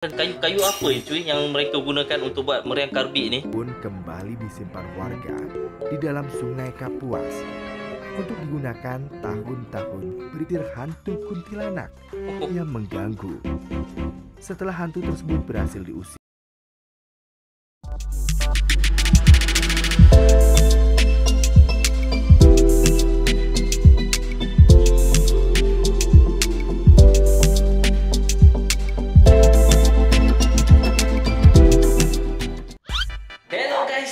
Kayu-kayu apa ya cuy yang mereka gunakan untuk buat meriam karbit ni? Pun kembali disimpan warga di dalam Sungai Kapuas untuk digunakan tahun-tahun beritir hantu kuntilanak yang mengganggu. Setelah hantu tersebut berhasil diusir,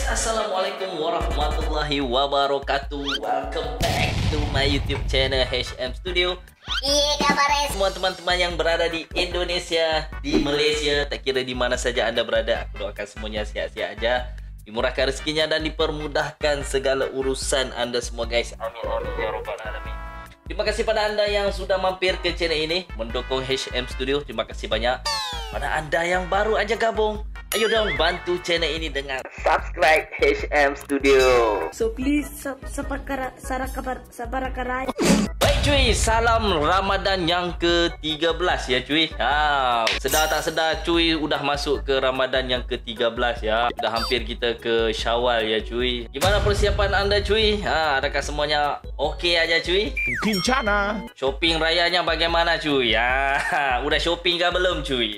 Assalamualaikum warahmatullahi wabarakatuh. Welcome back to my YouTube channel HM Studio. Iya kabarnya Semua teman-teman yang berada di Indonesia, di Malaysia, tak kira di mana saja anda berada, aku doakan semuanya sihat-sihat aja, dimurahkan rezekinya dan dipermudahkan segala urusan anda semua guys. Amin amin ya rabbal alamin. Terima kasih pada anda yang sudah mampir ke channel ini mendukung HM Studio. Terima kasih banyak. Pada anda yang baru aja gabung, ayo dong bantu channel ini dengan subscribe HM Studio. So please sabarakarai. Baik cuy, salam Ramadan yang ke-13 ya cuy. Sedar tak sedar cuy, udah masuk ke Ramadan yang ke-13 ya. Udah hampir kita ke Syawal ya cuy. Gimana persiapan anda cuy? Adakah semuanya okey aja cuy? Kincana. Shopping rayanya bagaimana cuy? Udah shopping ke belum cuy?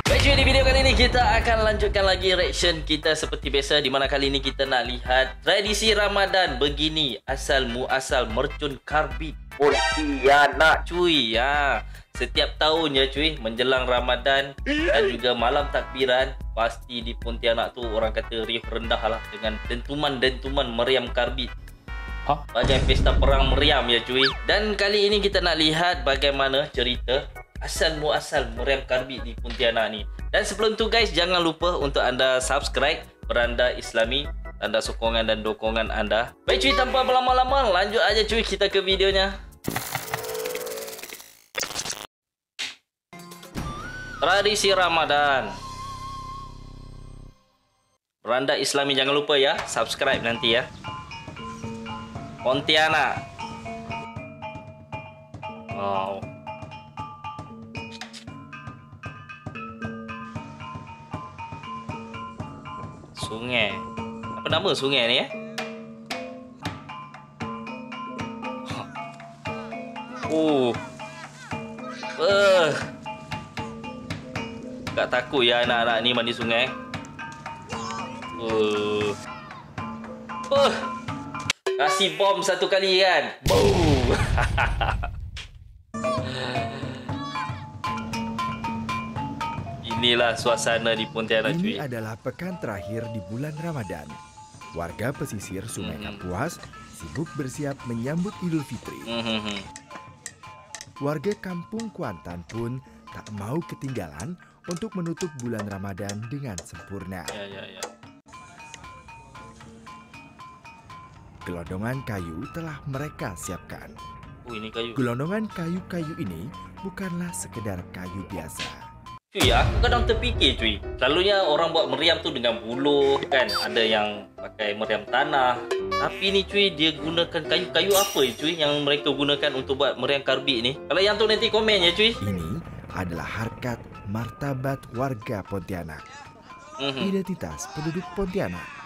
Baik cuy, di video kali ini kita akan lanjutkan lagi reaction kita seperti biasa, di mana kali ini kita nak lihat tradisi Ramadan begini asal muasal mercun karbit Pontianak cuy ya. Setiap tahun ya cuy, menjelang Ramadan dan juga malam takbiran, pasti di Pontianak tu orang kata riuh rendah lah dengan dentuman-dentuman meriam karbit. Bagai pesta perang meriam ya cuy. Dan kali ini kita nak lihat bagaimana cerita asal muasal meriam karbit di Pontianak ni. Dan sebelum tu guys, jangan lupa untuk anda subscribe Beranda Islami, tanda sokongan dan dukungan anda. Baik cuy, tanpa berlama-lama lanjut aja cuy kita ke videonya. Tradisi Ramadan Beranda Islami, jangan lupa ya subscribe nanti ya. Pontianak. Wow. Sungai. Apa nama sungai ni ya? Tak takut ya anak-anak ni mandi sungai. Kasih bom satu kali kan. Boom. Inilah suasana di Pontianak cuy. Ini adalah pekan terakhir di bulan Ramadan. Warga pesisir Sungai Kapuas sibuk bersiap menyambut Idul Fitri. Warga kampung Kuantan pun tak mau ketinggalan untuk menutup bulan Ramadan dengan sempurna. Ya. Gelondongan kayu telah mereka siapkan. Ini kayu. Gelondongan kayu-kayu ini bukanlah sekedar kayu biasa. Cuy, aku kadang terfikir cuy, selalunya orang buat meriam tu dengan buluh kan, ada yang pakai meriam tanah. Tapi ni cuy, dia gunakan kayu-kayu apa ya cuy yang mereka gunakan untuk buat meriam karbit ni? Kalau yang tu nanti komen ya cuy. Ini adalah harkat martabat warga Pontianak. Identitas penduduk Pontianak.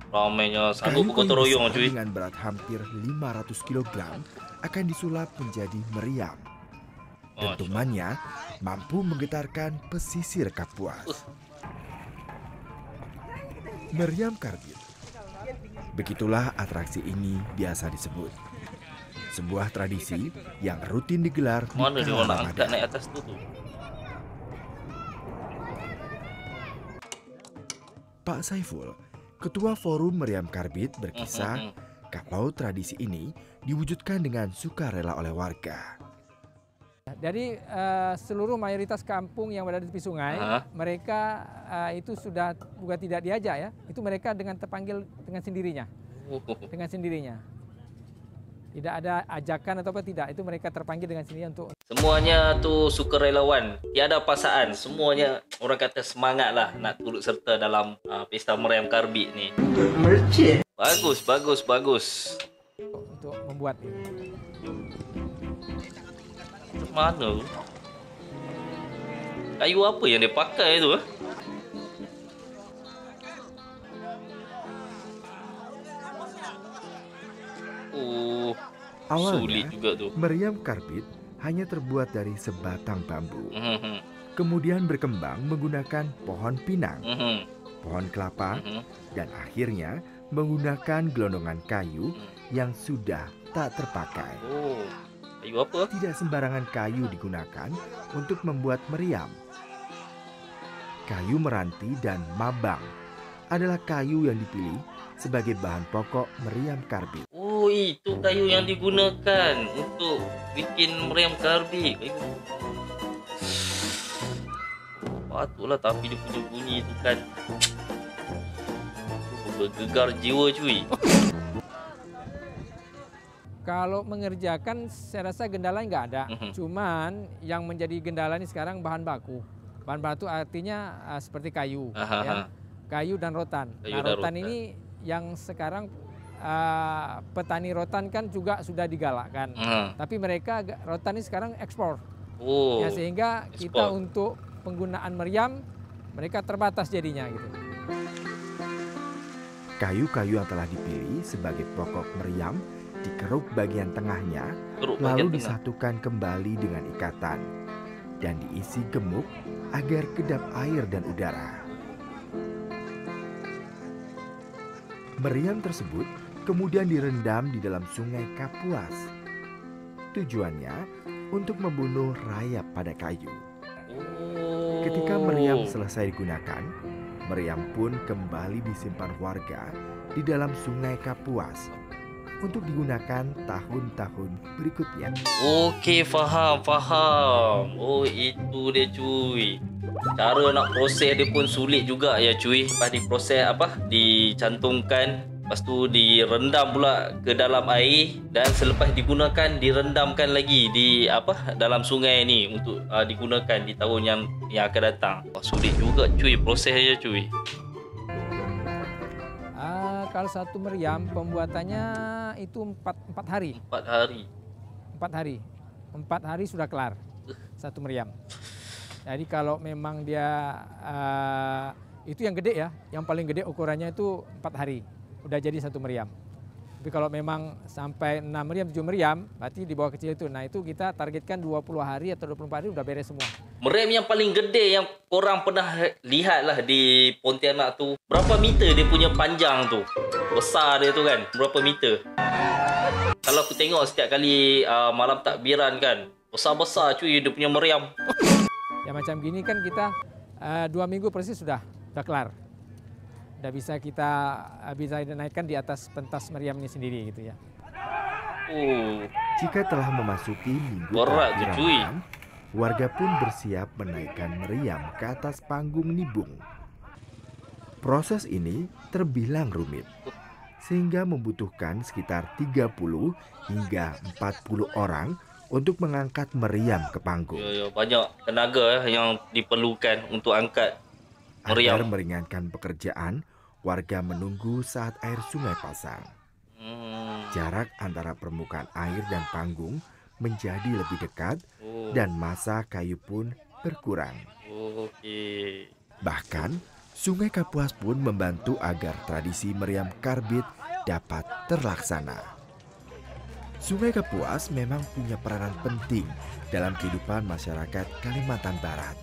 Ramainya sanggup bergotong royong cuy. Dengan berat hampir 500 kg akan disulap menjadi meriam. Dentumannya mampu menggetarkan pesisir Kapuas. Meriam karbit. Begitulah atraksi ini biasa disebut. Sebuah tradisi yang rutin digelar di Mana dia kala orang angkat Ramadan. naik atas tu? Pak Saiful, Ketua Forum Meriam Karbit, berkisah kalau tradisi ini diwujudkan dengan sukarela oleh warga. Jadi seluruh mayoritas kampung yang berada di tepi sungai, mereka itu sudah bukan tidak diajak ya, itu mereka dengan terpanggil dengan sendirinya, Tidak ada ajakan atau apa, tidak, itu mereka terpanggil dengan sendirinya untuk. Semuanya tu sukarelawan, tiada paksaan, semuanya orang kata semangat lah nak turut serta dalam pesta meriam karbit ni. Bagus. Untuk membuat ini. Mana? Kayu apa yang dia pakai tu? Oh, sulit Awalnya, juga tu. meriam karbit hanya terbuat dari sebatang bambu. Kemudian berkembang menggunakan pohon pinang, pohon kelapa, dan akhirnya menggunakan gelondongan kayu yang sudah tak terpakai. Oh, kayu apa? Tidak sembarangan kayu digunakan untuk membuat meriam. Kayu meranti dan mabang adalah kayu yang dipilih sebagai bahan pokok meriam karbit. Oh, itu kayu yang digunakan untuk bikin meriam karbit. Kayu. Patutlah, tapi dia punya bunyi tu kan bergegar jiwa cuy. Kalau mengerjakan, saya rasa kendala nggak ada. Cuman yang menjadi kendala ini sekarang bahan baku. Bahan baku artinya seperti kayu, ya. Kayu dan rotan. Kayu Nah, dan rotan rotan ini yang sekarang petani rotan kan juga sudah digalakkan. Tapi mereka rotan ini sekarang ekspor. Oh, Ya, sehingga kita untuk penggunaan meriam mereka terbatas jadinya gitu. Kayu-kayu yang telah dipilih sebagai pokok meriam dikeruk bagian tengahnya, keruk lalu bagian tengah. disatukan kembali dengan ikatan dan diisi gemuk agar kedap air dan udara. Meriam tersebut kemudian direndam di dalam sungai Kapuas. Tujuannya untuk membunuh rayap pada kayu. Oh. Ketika meriam selesai digunakan, meriam pun kembali disimpan warga di dalam sungai Kapuas untuk digunakan tahun-tahun berikutnya. Okey, faham. Oh, itu dia cuy. Cara nak proses dia pun sulit juga ya cuy. Lepas diproses dicantumkan, lepas tu direndam pula ke dalam air, dan selepas digunakan direndamkan lagi di dalam sungai ni untuk digunakan di tahun yang akan datang. Wah, sulit juga cuy prosesnya cuy. Kalau satu meriam pembuatannya itu 4 hari. 4 hari. 4 hari sudah kelar satu meriam. Jadi kalau memang dia itu yang gede ya, yang paling gede ukurannya itu 4 hari udah jadi satu meriam. Tapi kalau memang sampai 6 meriam, 7 meriam, berarti di bawah kecil itu. Nah, itu kita targetkan 20 hari atau 24 hari udah beres semua. Meriam yang paling gede yang korang pernah lihat lah di Pontianak tu, berapa meter dia punya panjang tu? Besar dia tu kan, berapa meter? Kalau aku tengok setiap kali malam takbiran kan, besar-besar cuy dia punya meriam. Ya macam gini kan kita 2 minggu persis sudah kelar. Udah bisa kita bisa naikkan di atas pentas meriam ini sendiri gitu ya. Oh, Jika telah memasuki minggu berat je, cuy. Ramadan, warga pun bersiap menaikkan meriam ke atas panggung nibung. Proses ini terbilang rumit, sehingga membutuhkan sekitar 30 hingga 40 orang untuk mengangkat meriam ke panggung. ya, banyak tenaga yang diperlukan untuk angkat meriam. Agar meringankan pekerjaan, warga menunggu saat air sungai pasang. Jarak antara permukaan air dan panggung menjadi lebih dekat dan masa kayu pun berkurang. Okey. Bahkan, Sungai Kapuas pun membantu agar tradisi meriam karbit dapat terlaksana. Sungai Kapuas memang punya peranan penting dalam kehidupan masyarakat Kalimantan Barat.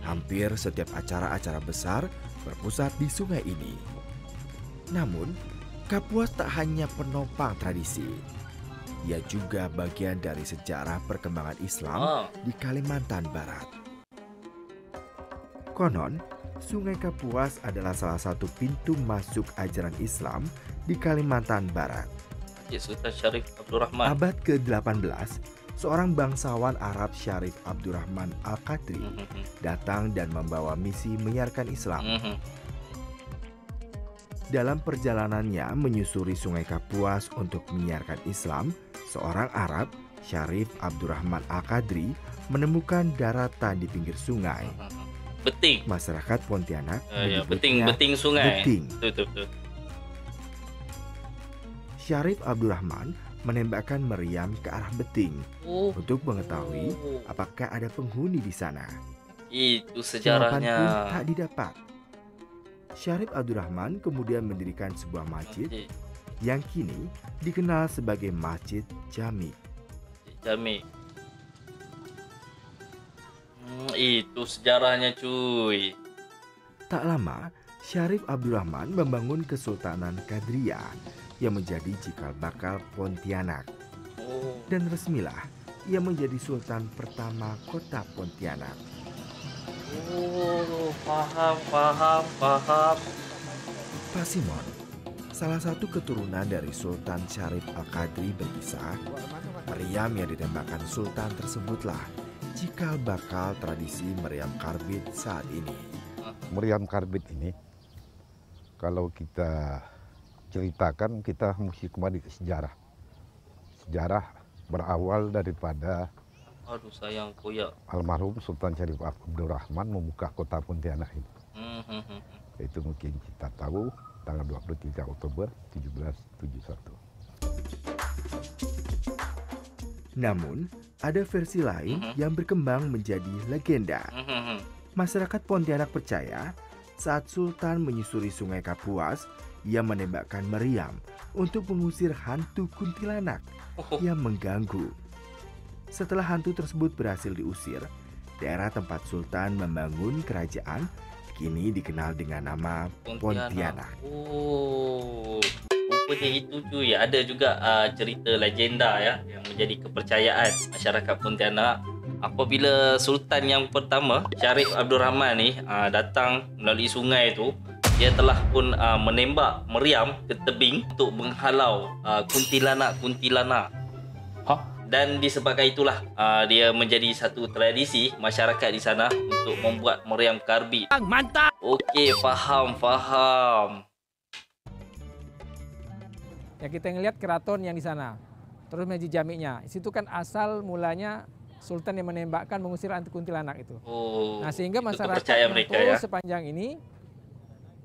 Hampir setiap acara-acara besar berpusat di sungai ini. Namun, Kapuas tak hanya penopang tradisi. Ia juga bagian dari sejarah perkembangan Islam di Kalimantan Barat. Konon, Sungai Kapuas adalah salah satu pintu masuk ajaran Islam di Kalimantan Barat. Sultan Syarif Abdul Rahman. Abad ke-18, seorang bangsawan Arab Syarif Abdurrahman Al-Qadri datang dan membawa misi menyiarkan Islam. Dalam perjalanannya menyusuri Sungai Kapuas untuk menyiarkan Islam, seorang Arab, Syarif Abdurrahman Al-Qadri, menemukan daratan di pinggir sungai. Beting. Masyarakat Pontianak Beting sungai. Beting. Betul. Syarif Abdurrahman menembakkan meriam ke arah beting untuk mengetahui apakah ada penghuni di sana. Itu Jawaban sejarahnya. pun tak didapat. Syarif Abdurrahman kemudian mendirikan sebuah masjid Cik yang kini dikenal sebagai Masjid Jami. Jami. Itu sejarahnya cuy. Tak lama, Syarif Abdurrahman membangun Kesultanan Kadriyah yang menjadi cikal bakal Pontianak. Oh. Dan resmilah ia menjadi Sultan pertama kota Pontianak. Oh, paham. Pak Simon, salah satu keturunan dari Sultan Syarif Al-Qadri berkisah, meriam yang ditembakkan Sultan tersebutlah cikal bakal tradisi meriam karbit saat ini. Meriam karbit ini, kalau kita ceritakan, kita mesti kembali ke sejarah. Sejarah berawal daripada Aduh sayang koyak. almarhum Sultan Syarif Abdurrahman membuka kota Pontianak ini. Itu mungkin kita tahu tanggal 23 Oktober 1771. Namun, ada versi lain yang berkembang menjadi legenda. Masyarakat Pontianak percaya saat Sultan menyusuri Sungai Kapuas, ia menembakkan meriam untuk mengusir hantu kuntilanak yang mengganggu. Setelah hantu tersebut berhasil diusir, daerah tempat Sultan membangun kerajaan kini dikenal dengan nama Pontianak. Oh, rupanya itu cuy. Ada juga cerita legenda ya yang menjadi kepercayaan masyarakat Pontianak. Apabila Sultan yang pertama, Syarif Abdurrahman ni datang melalui sungai itu, dia telah pun menembak meriam ke tebing untuk menghalau kuntilanak-kuntilanak. Dan disebabkan itulah dia menjadi satu tradisi masyarakat di sana untuk membuat meriam karbit. Mantap! Okey, faham. Ya kita ngelihat keraton yang di sana. Terus Masjid Jami'nya. Di situ kan asal mulanya Sultan yang menembakkan mengusir hantu kuntilanak itu. Oh. Nah, sehingga itu masyarakat kepercayaan yang mereka terus ya. sepanjang ini,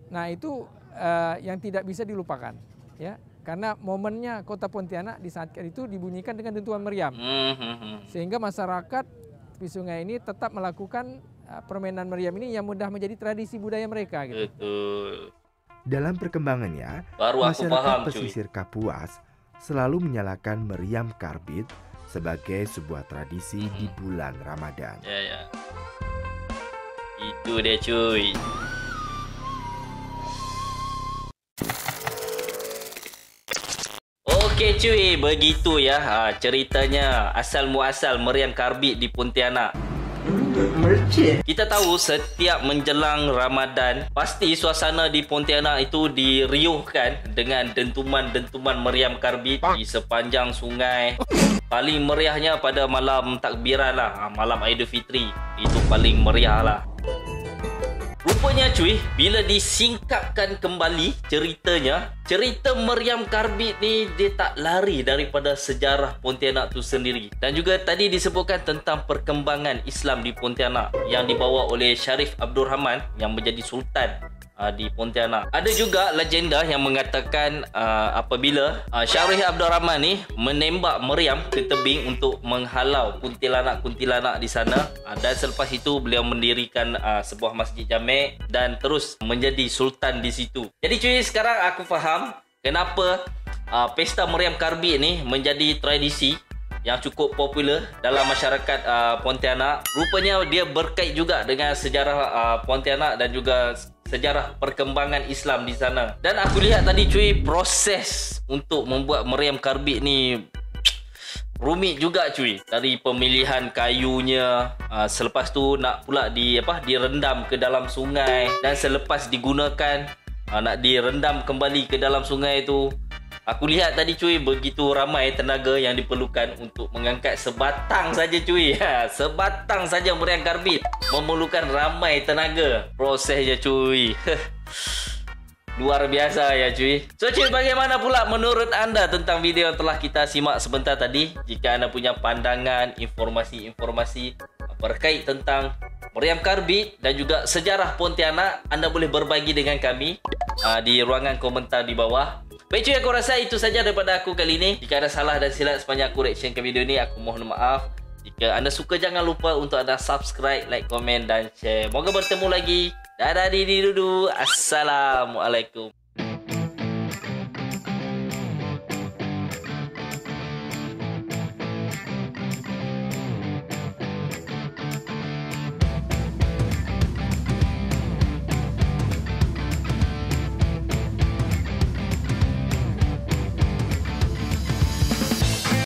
nah itu yang tidak bisa dilupakan, ya. Karena momennya kota Pontianak di saat itu dibunyikan dengan dentuman meriam. Sehingga masyarakat di sungai ini tetap melakukan permainan meriam ini yang mudah menjadi tradisi budaya mereka. Gitu. Betul. Dalam perkembangannya, Baru aku masyarakat faham, cuy. pesisir Kapuas selalu menyalakan meriam karbit sebagai sebuah tradisi di bulan Ramadan. Ya. Itu dia cuy. Okey cuy, begitu ya ceritanya asal muasal meriam karbit di Pontianak. Kita tahu setiap menjelang Ramadan, pasti suasana di Pontianak itu diriuhkan dengan dentuman-dentuman meriam karbit di sepanjang sungai. Paling meriahnya pada malam takbiran lah, malam Aidilfitri. Itu paling meriah lah. Rupanya cuy, bila disingkapkan kembali ceritanya, cerita meriam karbit ni dia tak lari daripada sejarah Pontianak tu sendiri. Dan juga tadi disebutkan tentang perkembangan Islam di Pontianak yang dibawa oleh Syarif Abdurrahman yang menjadi Sultan di Pontianak. Ada juga legenda yang mengatakan apabila Syarif Abdurrahman ni menembak meriam ke tebing untuk menghalau kuntilanak-kuntilanak di sana, dan selepas itu beliau mendirikan sebuah masjid jami' dan terus menjadi sultan di situ. Jadi cuy, sekarang aku faham kenapa pesta meriam karbit ni menjadi tradisi yang cukup popular dalam masyarakat Pontianak. Rupanya dia berkait juga dengan sejarah Pontianak dan juga sejarah perkembangan Islam di sana. Dan aku lihat tadi cuy, proses untuk membuat meriam karbit ni rumit juga cuy. Dari pemilihan kayunya, selepas tu nak pula direndam ke dalam sungai, dan selepas digunakan nak direndam kembali ke dalam sungai tu. Aku lihat tadi cuy, begitu ramai tenaga yang diperlukan untuk mengangkat sebatang saja cuy. Sebatang saja meriam karbit memerlukan ramai tenaga. Prosesnya cuy. Luar biasa ya cuy. So cuy, bagaimana pula menurut anda tentang video yang telah kita simak sebentar tadi? Jika anda punya pandangan, informasi-informasi berkait tentang meriam karbit dan juga sejarah Pontianak, anda boleh berbagi dengan kami di ruangan komentar di bawah. Baik cuy, aku rasa itu saja daripada aku kali ini. Jika ada salah dan silap sepanjang aku reaction ke video ni, aku mohon maaf. Jika Jika anda suka, jangan lupa untuk anda subscribe, like, komen dan share. Moga bertemu lagi. Dadah Didi Dudu. Assalamualaikum.